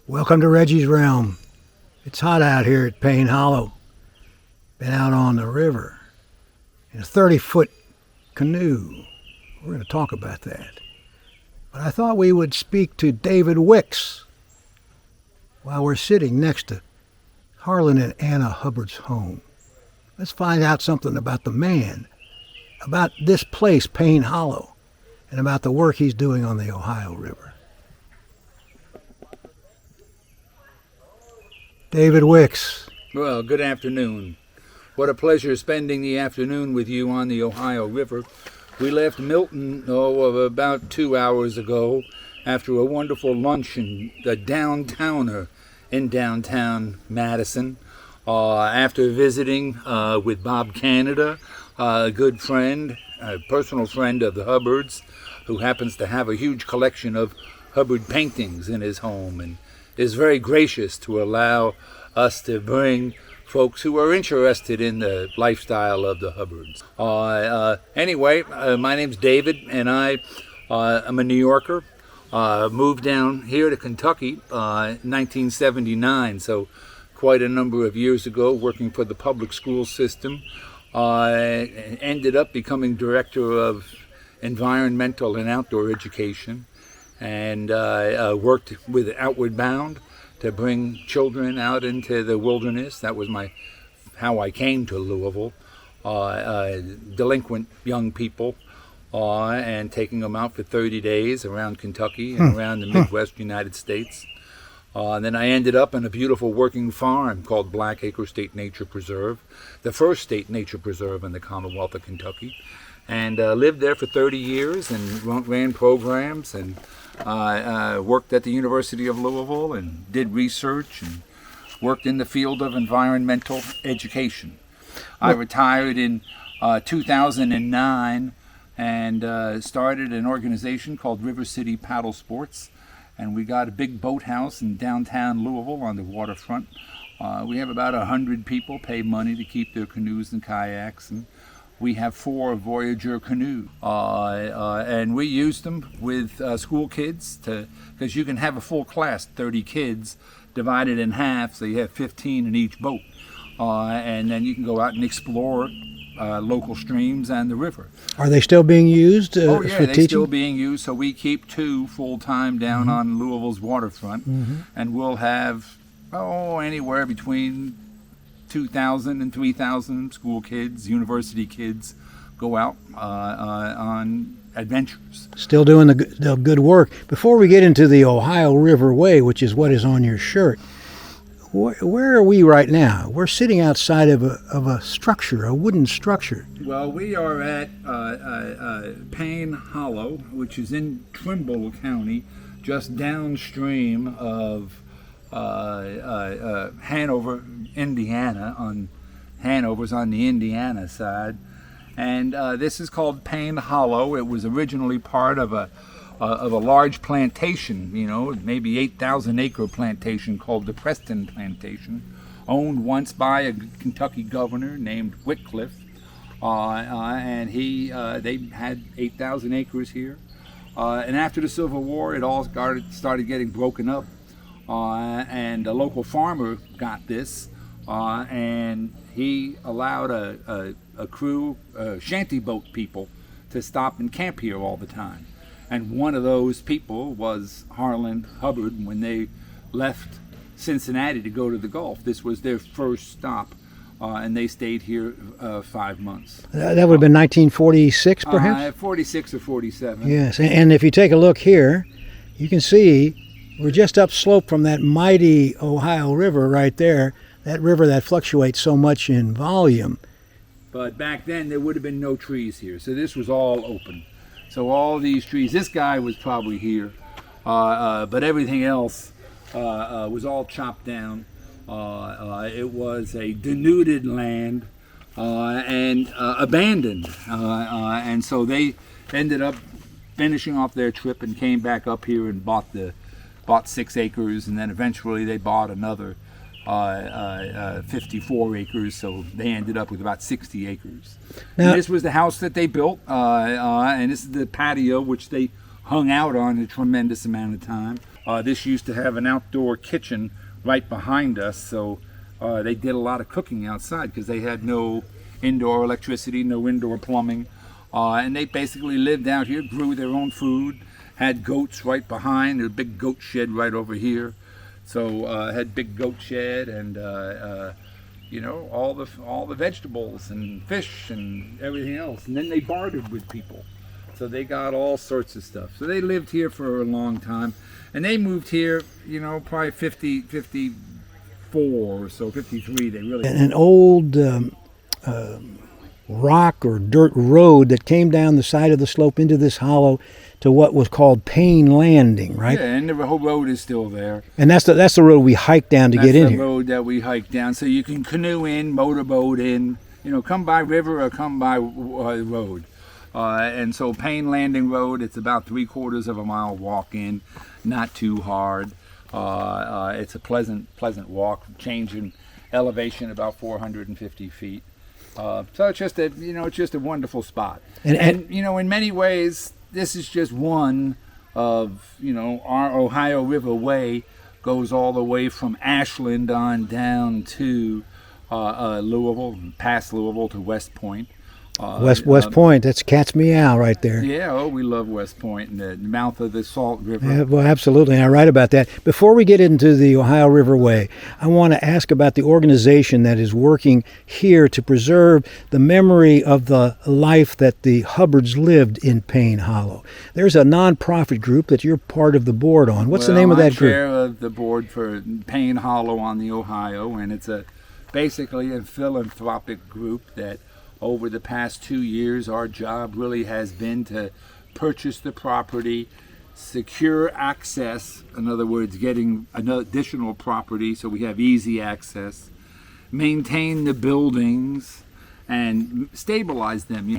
Welcome to Reggie's Realm. It's hot out here at Payne Hollow. Been out on the river in a 30-foot canoe. We're going to talk about that. But I thought we would speak to David Wicks while we're sitting next to Harlan and Anna Hubbard's home. Let's find out something about the man, about this place, Payne Hollow, and about the work he's doing on the Ohio River. David Wicks. Well, good afternoon. What a pleasure spending the afternoon with you on the Ohio River. We left Milton, about 2 hours ago after a wonderful lunch in the downtowner in downtown Madison. After visiting with Bob Canada, a good friend, a personal friend of the Hubbards, who happens to have a huge collection of Hubbard paintings in his home and is very gracious to allow us to bring folks who are interested in the lifestyle of the Hubbards. Anyway, my name's David, and I'm a New Yorker. Moved down here to Kentucky in 1979, so quite a number of years ago, working for the public school system. Ended up becoming director of environmental and outdoor education, and worked with Outward Bound to bring children out into the wilderness. That was how I came to Louisville. Delinquent young people, and taking them out for 30 days around Kentucky and around the Midwest United States. Then I ended up in a beautiful working farm called Blackacre State Nature Preserve, the first state nature preserve in the Commonwealth of Kentucky, and lived there for 30 years and ran programs and worked at the University of Louisville and did research and worked in the field of environmental education. I retired in 2009 and started an organization called River City Paddlesports, and we got a big boathouse in downtown Louisville on the waterfront. We have about 100 people pay money to keep their canoes and kayaks, and we have 4 voyageur canoes, and we use them with school kids because you can have a full class, 30 kids, divided in half, so you have 15 in each boat, and then you can go out and explore local streams and the river. Are they still being used for teaching? They're still being used, so we keep 2 full-time down on Louisville's waterfront, and we'll have anywhere between 2,000 and 3,000 school kids, university kids, go out on adventures. Still doing the good work. Before we get into the Ohio River Way, which is what is on your shirt, where are we right now? We're sitting outside of a structure, a wooden structure. Well, we are at Payne Hollow, which is in Trimble County, just downstream of Hanover, Indiana. Hanover's on the Indiana side, and this is called Payne Hollow. It was originally part of a large plantation, maybe 8,000 acre plantation called the Preston Plantation, owned once by a Kentucky governor named Wycliffe, and they had 8,000 acres here. And after the Civil War, it all started getting broken up. And a local farmer got this, and he allowed a crew, shanty boat people, to stop and camp here all the time. And one of those people was Harlan Hubbard when they left Cincinnati to go to the Gulf. This was their first stop, and they stayed here 5 months. That would have been 1946, perhaps? 46 or 47. Yes, and if you take a look here, you can see we're just upslope from that mighty Ohio River right there, that river that fluctuates so much in volume. But back then, there would have been no trees here, so this was all open. So all these trees, this guy was probably here, but everything else was all chopped down. It was a denuded land and abandoned. And so they ended up finishing off their trip and came back up here and bought 6 acres, and then eventually they bought another 54 acres, so they ended up with about 60 acres. Now, and this was the house that they built, and this is the patio which they hung out on a tremendous amount of time. This used to have an outdoor kitchen right behind us, so they did a lot of cooking outside because they had no indoor electricity, no indoor plumbing, and they basically lived out here, grew their own food, had goats right behind, there's a big goat shed right over here, so had big goat shed and you know, all the vegetables and fish and everything else, and then they bartered with people. So they got all sorts of stuff. So they lived here for a long time. And they moved here, you know, probably 54 or so, 53. They really... An old rock or dirt road that came down the side of the slope into this hollow to what was called Payne Landing, right? Yeah, and the whole road is still there. And that's the road we hiked down to get in here. That's the road that we hiked down. So you can canoe in, motorboat in, you know, come by river or come by road. And so Payne Landing Road, it's about 3/4 of a mile walk in, not too hard. It's a pleasant walk, change in elevation about 450 feet. So it's just a wonderful spot. And you know, in many ways, this is just one of, you know, our Ohio River Way goes all the way from Ashland on down to Louisville, past Louisville to West Point. West Point, that's cat's meow right there. Yeah, oh, we love West Point and the mouth of the Salt River. Yeah, well, absolutely, and I write about that. Before we get into the Ohio River Way, I want to ask about the organization that is working here to preserve the memory of the life that the Hubbards lived in Payne Hollow. There's a nonprofit group that you're part of the board on. What's the name of that group? I'm chair of the board for Payne Hollow on the Ohio, and it's basically a philanthropic group that over the past 2 years, our job really has been to purchase the property, secure access, in other words, getting additional property so we have easy access, maintain the buildings, and stabilize them.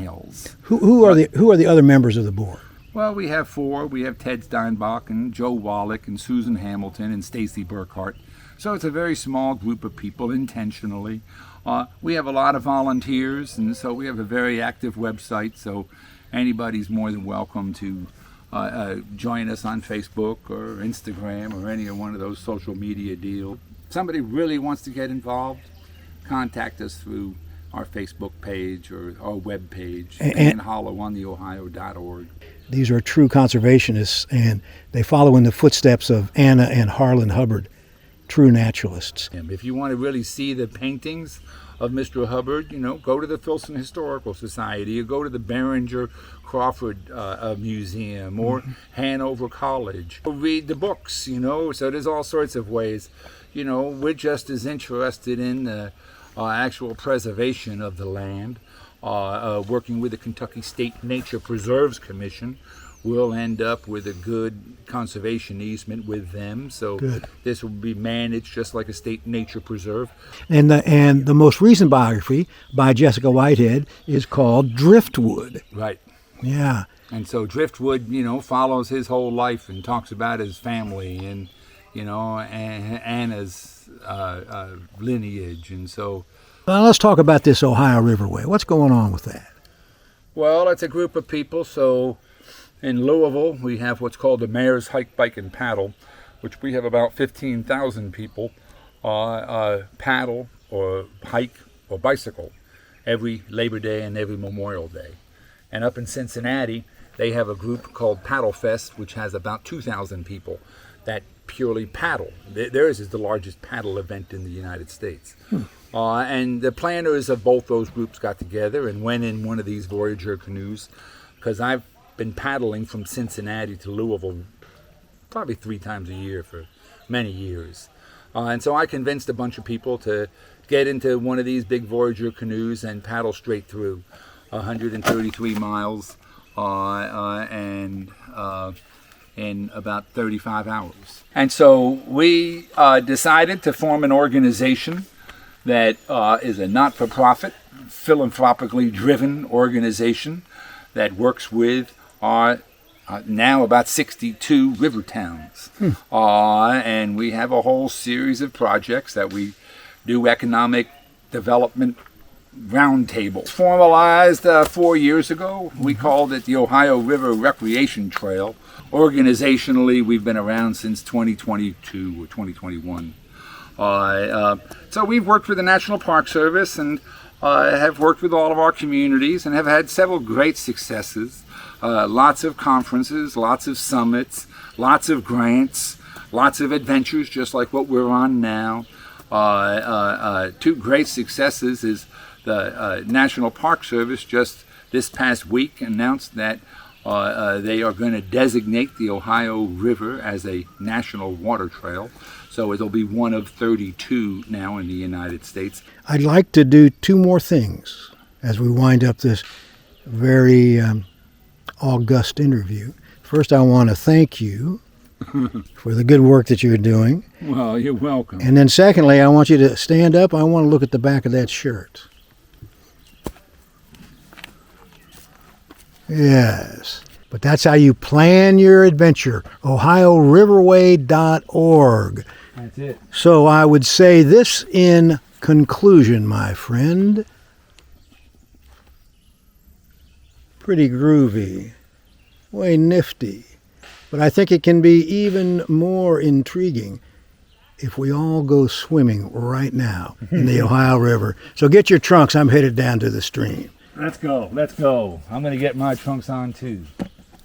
Who are the other members of the board? Well, we have 4. We have Ted Steinbach and Joe Wallach and Susan Hamilton and Stacy Burkhart. So it's a very small group of people intentionally. We have a lot of volunteers, and so we have a very active website, so anybody's more than welcome to join us on Facebook or Instagram or any one of those social media deals. If somebody really wants to get involved, contact us through our Facebook page or our web page, PayneHollowOnTheOhio.org. These are true conservationists, and they follow in the footsteps of Anna and Harlan Hubbard, true naturalists. If you want to really see the paintings of Mr. Hubbard, you know, go to the Filson Historical Society or go to the Behringer Crawford Museum or Hanover College. Or read the books, you know, so there's all sorts of ways. You know, we're just as interested in the actual preservation of the land, working with the Kentucky State Nature Preserves Commission. We'll end up with a good conservation easement with them, so this will be managed just like a state nature preserve. And the most recent biography by Jessica Whitehead is called Driftwood. Right. Yeah. And so Driftwood, you know, follows his whole life and talks about his family and, you know, Anna's lineage, and so. Well, let's talk about this Ohio Riverway. What's going on with that? Well, it's a group of people, so. In Louisville, we have what's called the Mayor's Hike, Bike, and Paddle, which we have about 15,000 people paddle or hike or bicycle every Labor Day and every Memorial Day. And up in Cincinnati, they have a group called Paddle Fest, which has about 2,000 people that purely paddle. Theirs is the largest paddle event in the United States. And the planners of both those groups got together and went in one of these Voyager canoes, because I've been paddling from Cincinnati to Louisville probably 3 times a year for many years. And so I convinced a bunch of people to get into one of these big Voyager canoes and paddle straight through 133 miles and in about 35 hours. And so we decided to form an organization that is a not-for-profit, philanthropically driven organization that works with our now about 62 river towns. And we have a whole series of projects that we do economic development roundtable. Formalized 4 years ago. We called it the Ohio River Recreation Trail. Organizationally, we've been around since 2022 or 2021. So we've worked with the National Park Service and have worked with all of our communities and have had several great successes. Lots of conferences, lots of summits, lots of grants, lots of adventures just like what we're on now. Two great successes is the National Park Service just this past week announced that they are going to designate the Ohio River as a national water trail. So it'll be one of 32 now in the United States. I'd like to do two more things as we wind up this very august interview. First, I want to thank you for the good work that you're doing. Well, you're welcome. And then secondly, I want you to stand up. I want to look at the back of that shirt. Yes. But that's how you plan your adventure. OhioRiverway.org. That's it. So I would say this in conclusion, my friend. Pretty groovy. Way nifty. But I think it can be even more intriguing if we all go swimming right now in the Ohio River. So get your trunks. I'm headed down to the stream. Let's go. Let's go. I'm going to get my trunks on too.